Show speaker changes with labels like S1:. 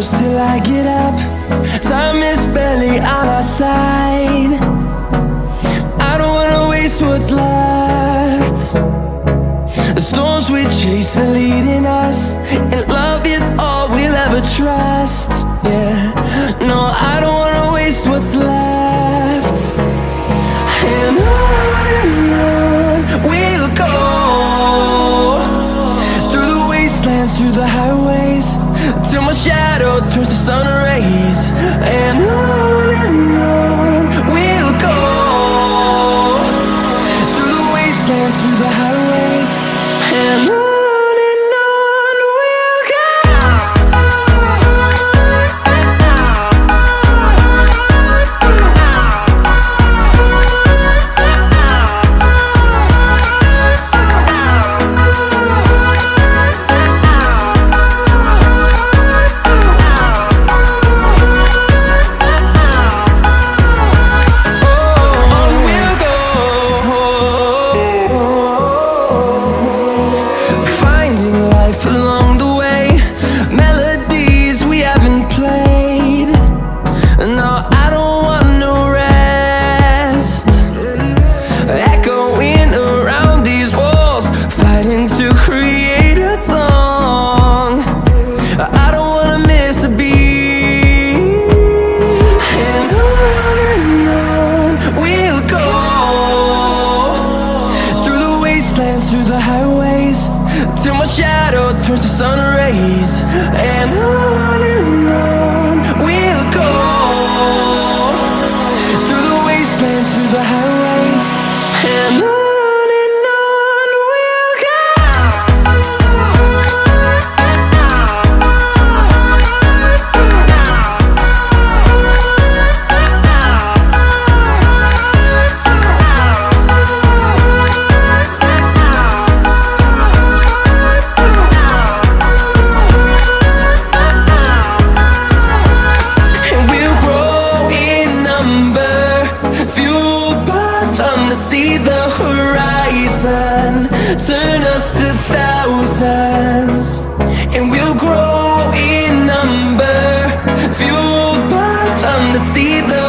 S1: close till I get up. Time is barely on our side. I don't wanna waste what's left. The storms we chase are leading us, and love is all we'll ever trust. Yeah, no, I don't wanna waste what's left. And on we'll go, through the wastelands, through the highways, till my shadow turns to sun rays. And on we'll go, through the wastelands, through the highways, and on we'll go. Through the highways, till my shadow turns to sun rays. And on we'll go, through the wastelands, through the highways, and on we'll go. See the horizon, turn us to thousands, and we'll grow in number, fueled by them to see the